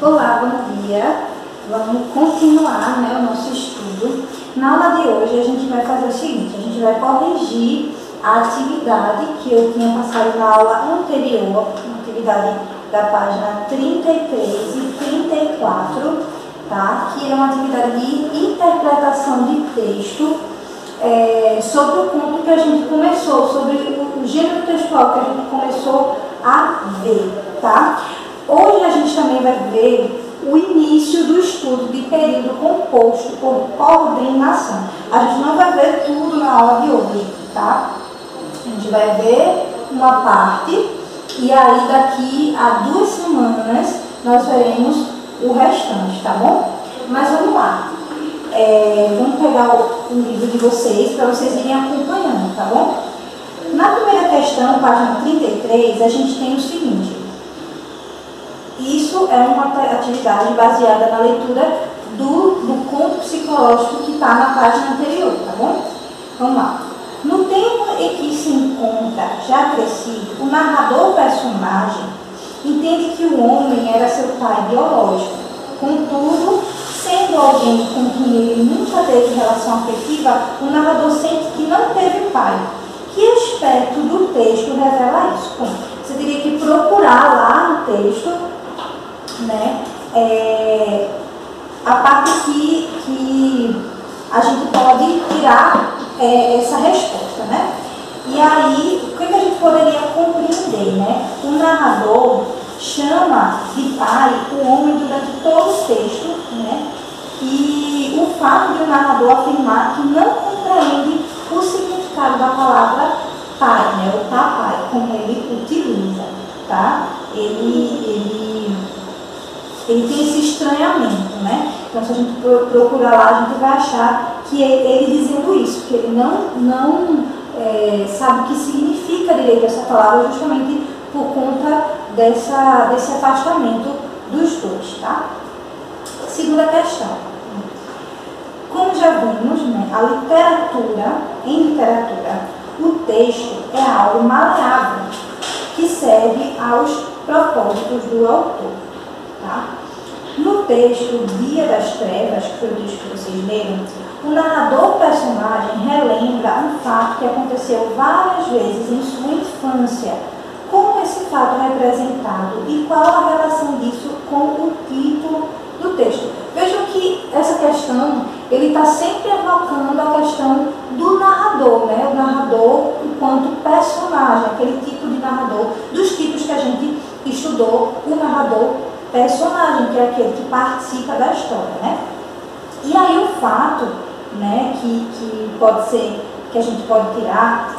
Olá, bom dia. Vamos continuar, o nosso estudo. Na aula de hoje a gente vai fazer o seguinte, a gente vai corrigir a atividade que eu tinha passado na aula anterior, a atividade da página 33 e 34, tá? Que é uma atividade de interpretação de texto sobre o conto que a gente começou, sobre o gênero textual que a gente começou a ver, tá? Hoje a gente também vai ver o início do estudo de período composto por coordenação. A gente não vai ver tudo na aula de hoje, tá? A gente vai ver uma parte e aí daqui a 2 semanas nós veremos o restante, tá bom? Mas vamos lá. Vamos pegar o livro de vocês para vocês irem acompanhando, tá bom? Na primeira questão, página 33, a gente tem o seguinte. Isso é uma atividade baseada na leitura do conto psicológico que está na página anterior, tá bom? Vamos lá. No tempo em que se encontra já crescido, o narrador personagem entende que o homem era seu pai biológico. Contudo, sendo alguém com quem ele nunca teve relação afetiva, o narrador sente que não teve pai. Que aspecto do texto revela isso? Bom, você teria que procurar lá no texto, a parte que a gente pode tirar essa resposta, né? E aí, o que a gente poderia compreender, né? O narrador chama de pai o homem durante todo o texto, né? E o fato de o narrador afirmar que não compreende o significado da palavra pai, né? O papai, como ele utiliza, tá? Ele tem esse estranhamento, né? Então, se a gente procurar lá, a gente vai achar que ele dizendo isso, que ele não sabe o que significa direito essa palavra, justamente por conta desse afastamento dos dois, tá? Segunda questão. Como já vimos, né, em literatura, o texto é algo maleável, que serve aos propósitos do autor. Tá? No texto Dia das Trevas, que foi o texto que vocês leram, o narrador personagem relembra um fato que aconteceu várias vezes em sua infância. Como esse fato é representado e qual a relação disso com o título do texto? Vejam que essa questão, ele está sempre evocando a questão do narrador, né? O narrador enquanto personagem, aquele tipo de narrador, dos tipos que a gente estudou, o narrador personagem, que é aquele que participa da história, né? E aí o fato, né, que pode ser, que a gente pode tirar,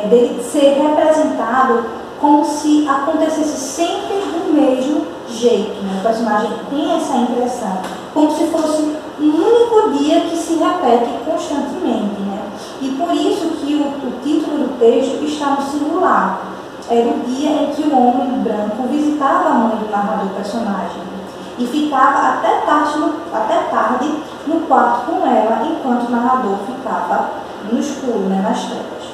dele ser representado como se acontecesse sempre do mesmo jeito, né? O personagem tem essa impressão, como se fosse um único dia que se repete constantemente, né? E por isso que o título do texto está no singular. Era o dia em que o homem branco visitava a mãe do narrador personagem e ficava até tarde no quarto com ela, enquanto o narrador ficava no escuro, né, nas trevas.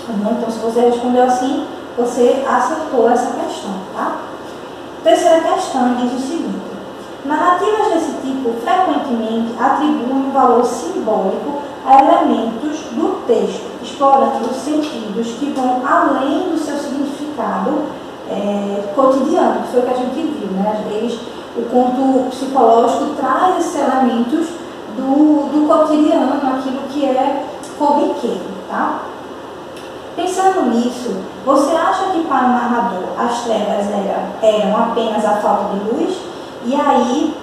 Então, se você respondeu assim, você acertou essa questão, tá? Terceira questão diz o seguinte. Narrativas desse tipo frequentemente atribuem um valor simbólico a elementos do texto, explorando sentidos que vão além do seu significado cotidiano, que foi o que a gente viu, né? Às vezes o conto psicológico traz esses elementos do cotidiano, aquilo que é corriqueiro, tá? Pensando nisso, você acha que para o narrador as trevas eram apenas a falta de luz? E aí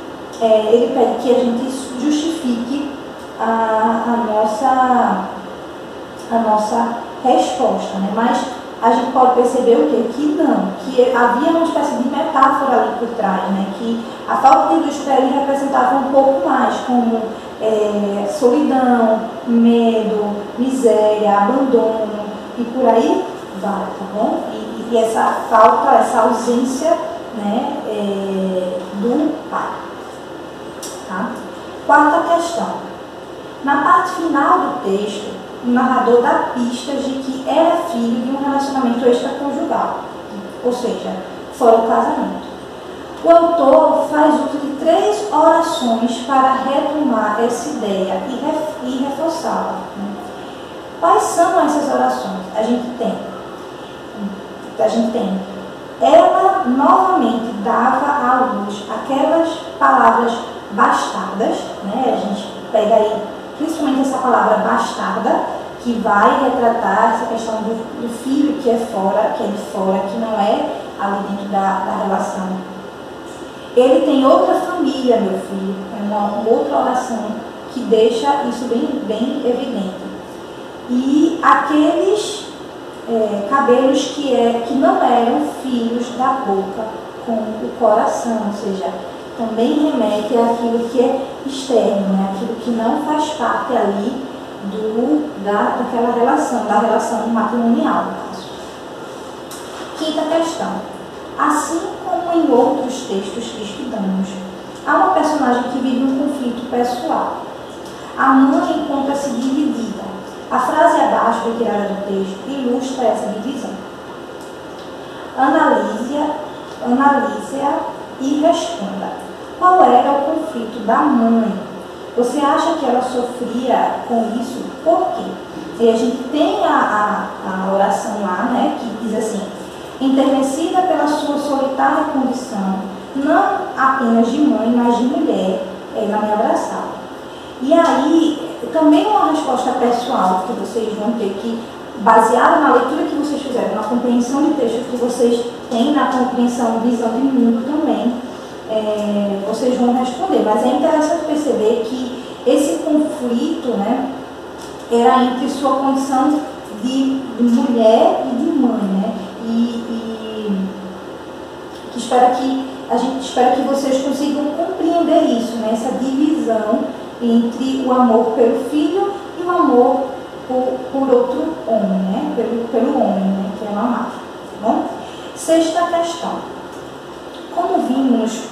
ele pede que a gente justifique a nossa resposta, né? Mas a gente pode perceber o quê? Que não, que havia uma espécie de metáfora ali por trás, né? Que a falta de luz para ele representava um pouco mais, como solidão, medo, miséria, abandono e por aí vai, tá bom? E essa falta, essa ausência, né, do pai, tá? Quarta questão. Na parte final do texto, o narrador dá pistas de que era filho de um relacionamento extraconjugal, ou seja, fora o casamento. O autor faz uso de 3 orações para retomar essa ideia e reforçá-la. Né? Quais são essas orações? A gente tem. Ela novamente dava à luz aquelas palavras bastardas, né? A gente pega aí principalmente essa palavra bastarda, que vai retratar essa questão do filho que é de fora, que não é ali dentro da relação. Ele tem outra família, meu filho, é uma outra oração que deixa isso bem evidente. E aqueles cabelos que não eram filhos da boca com o coração, ou seja, também remete àquilo que é externo, né? Aquilo que não faz parte ali daquela relação, da relação matrimonial, no caso. Quinta questão. Assim como em outros textos que estudamos, há uma personagem que vive um conflito pessoal. A mãe encontra-se dividida. A frase abaixo, retirada do texto, ilustra essa divisão. Analise-a e responda. Qual era o conflito da mãe? Você acha que ela sofria com isso? Por quê? E a gente tem a oração lá, né, que diz assim: enternecida pela sua solitária condição, não apenas de mãe, mas de mulher, ela me abraçava. E aí, também uma resposta pessoal que vocês vão ter que, baseada na leitura que vocês fizeram, na compreensão de texto que vocês têm, na compreensão, visão de mundo também, vocês vão responder. Mas é interessante perceber que esse conflito, né, era entre sua condição de mulher e de mãe, né? A gente espera que vocês consigam compreender isso, né? Essa divisão entre o amor pelo filho e o amor por outro homem, né? Pelo homem, né? Que é o amado. Tá bom? Sexta questão. Como vimos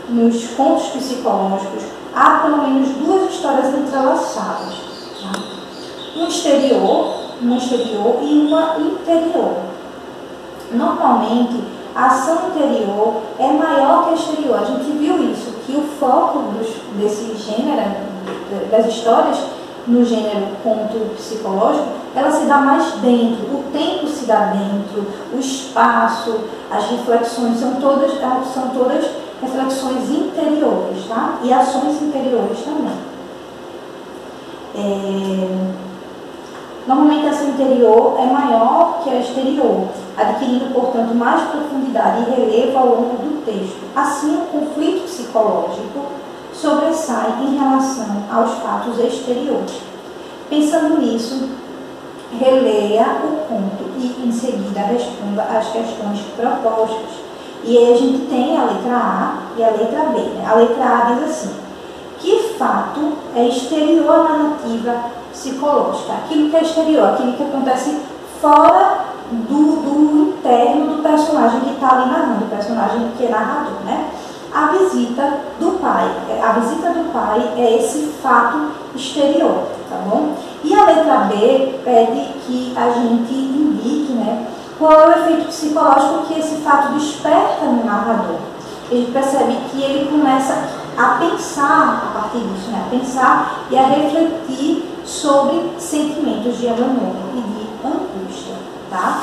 nos contos psicológicos, há pelo menos 2 histórias entrelaçadas. Tá? Uma exterior e uma interior. Normalmente, a ação interior é maior que a exterior. A gente viu isso, que o foco desse gênero, das histórias no gênero conto psicológico, ela se dá mais dentro, o tempo se dá dentro, o espaço, as reflexões são todas reflexões interiores, tá? E ações interiores também. Normalmente a ação interior é maior que a exterior, adquirindo, portanto, mais profundidade e relevo ao longo do texto. Assim, o conflito psicológico sobressai em relação aos fatos exteriores. Pensando nisso, releia o conto e, em seguida, responda às questões propostas. E aí a gente tem a letra A e a letra B. Né? A letra A diz assim: que fato é exterior à narrativa psicológica? Aquilo que é exterior, aquilo que acontece fora do interno do personagem que está ali narrando, o personagem que é narrador, né? A visita do pai. A visita do pai é esse fato exterior, tá bom? E a letra B pede que a gente indique, né, qual é o efeito psicológico que esse fato desperta no narrador. A gente percebe que ele começa a pensar a partir disso, né? A pensar e a refletir sobre sentimentos de abandono e de angústia, tá?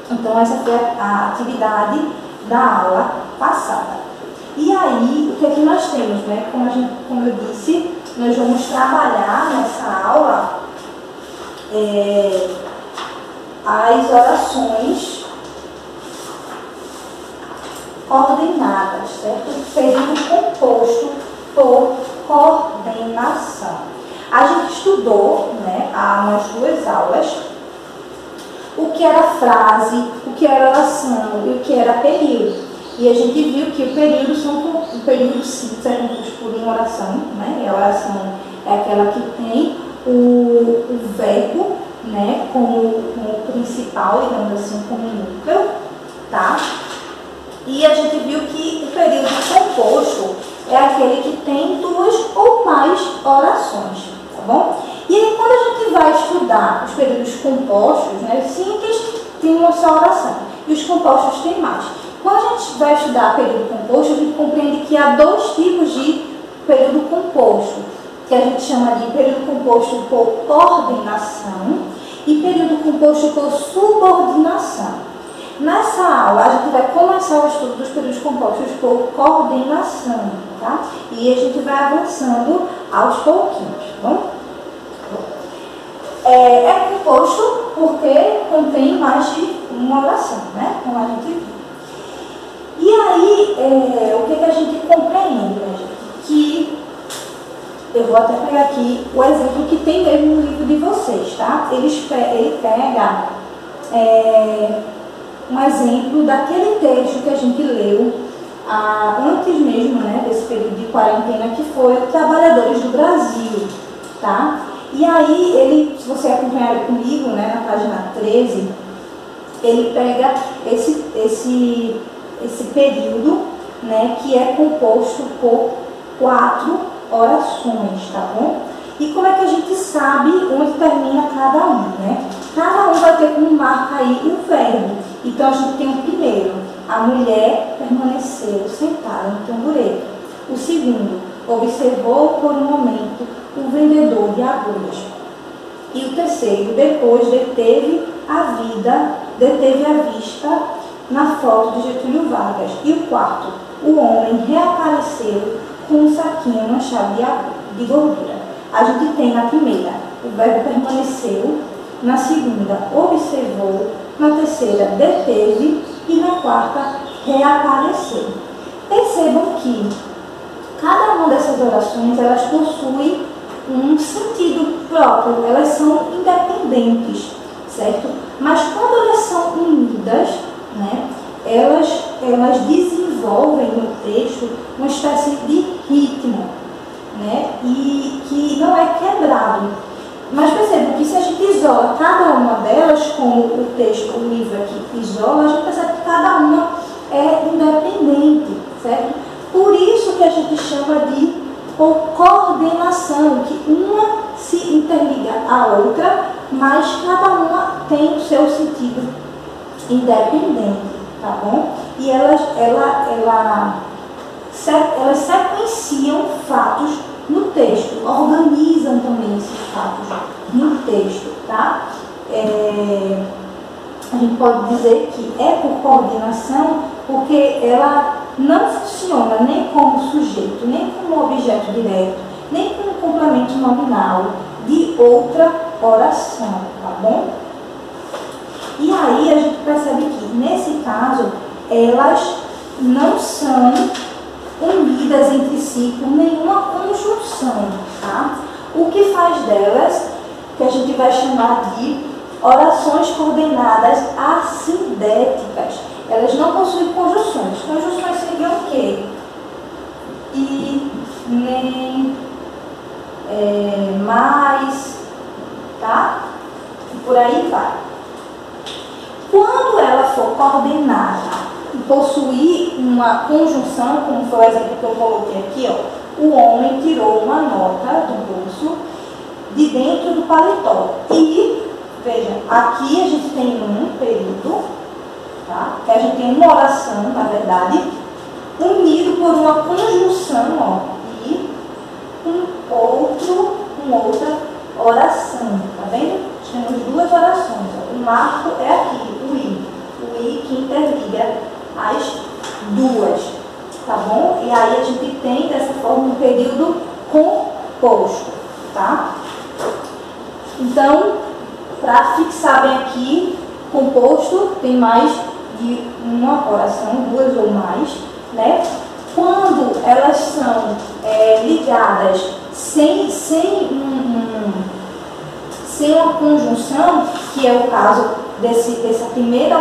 Então essa foi a atividade da aula passada. E aí, o que é que nós temos, né? Como eu disse, nós vamos trabalhar nessa aula as orações coordenadas, certo? Período composto por coordenação. A gente estudou, né, há umas 2 aulas, o que era frase, o que era oração e o que era período. E a gente viu que o período simples é composto por uma oração, né? E a oração é aquela que tem o verbo, né, como principal, digamos assim, como núcleo, tá? E a gente viu que o período composto é aquele que tem 2 ou mais orações, tá bom? E aí, quando a gente vai estudar os períodos compostos, né, simples tem uma só oração, e os compostos têm mais. Quando a gente vai estudar período composto, a gente compreende que há dois tipos de período composto, que a gente chama de período composto por coordenação e período composto por subordinação. Nessa aula, a gente vai começar o estudo dos períodos compostos por coordenação, tá? E a gente vai avançando aos pouquinhos, tá bom? É composto porque contém mais de uma oração, né? Como a gente viu. E aí, o que a gente compreende, né, gente? Que eu vou até pegar aqui o exemplo que tem mesmo no livro de vocês, tá? Ele pega um exemplo daquele texto que a gente leu antes mesmo, né, desse período de quarentena, que foi Trabalhadores do Brasil, tá? E aí, se você acompanhar comigo, né, na página 13, ele pega esse período, né, que é composto por 4 orações, tá bom? E como é que a gente sabe onde termina cada um, né? Cada um vai ter como marca aí um verbo. Então a gente tem o primeiro, a mulher permaneceu sentada no tamborete. O segundo, observou por um momento o vendedor de agulhas. E o terceiro, depois deteve a vista na foto de Getúlio Vargas. E o quarto, o homem reapareceu com um saquinho manchado de gordura. A gente tem na primeira, o verbo permaneceu, na segunda, observou, na terceira, deteve e na quarta, reapareceu. Percebam que cada uma dessas orações, elas possuem um sentido próprio, elas são independentes, certo? Mas quando elas são unidas, né, elas desenvolvem no texto uma espécie de ritmo, né, e que não é quebrado. Mas percebam que se a gente isola cada uma delas, como o texto, o livro aqui isola, a gente percebe que cada uma é independente, certo? Por isso que a gente chama de coordenação, que uma se interliga à outra, mas cada uma tem o seu sentido independente, tá bom? E elas sequenciam fatos no texto, organizam também esses fatos no texto, tá? A gente pode dizer que é por coordenação porque ela não funciona nem como sujeito, nem como objeto direto, nem como complemento nominal de outra oração, tá bom? E aí a gente percebe que, nesse caso, elas não são unidas entre si por nenhuma conjunção, tá? O que faz delas, que a gente vai chamar de orações coordenadas assindéticas. Elas não possuem conjunções. Conjunções seriam o quê? E, nem, mais, tá? E por aí vai. Quando ela for coordenada e possuir uma conjunção, como foi o exemplo que eu coloquei aqui, ó, o homem tirou uma nota do bolso de dentro do paletó. E, veja, aqui a gente tem um período, tá? Que a gente tem uma oração, na verdade, unido por uma conjunção, ó, e outra oração, tá vendo? Temos duas orações, ó. O marco é aqui, o i que interliga as duas, tá bom? E aí a gente tem dessa forma um período composto, tá? Então, para fixar bem aqui, composto tem mais de uma oração, duas ou mais, né? Quando elas são ligadas sem uma conjunção, que é o caso desse primeiro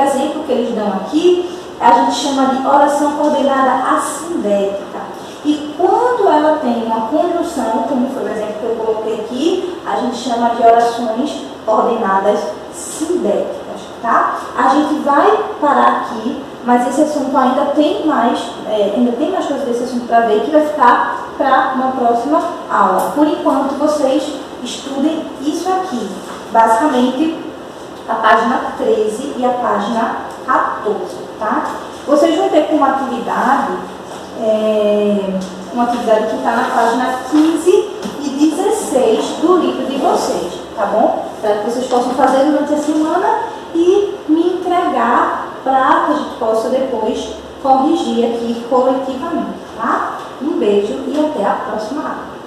exemplo que eles dão aqui, a gente chama de oração coordenada assindética. E quando ela tem uma conjunção, como foi o exemplo que eu coloquei aqui, a gente chama de orações coordenadas sindéticas, tá? A gente vai parar aqui, mas esse assunto ainda tem mais coisas desse assunto para ver, que vai ficar para uma próxima aula. Por enquanto, vocês estudem isso aqui, basicamente a página 13 e a página 14. 14, tá? Vocês vão ter como atividade, uma atividade que está na página 15 e 16 do livro de vocês, tá bom? Para que vocês possam fazer durante a semana e me entregar para que a gente possa depois corrigir aqui coletivamente, tá? Um beijo e até a próxima aula.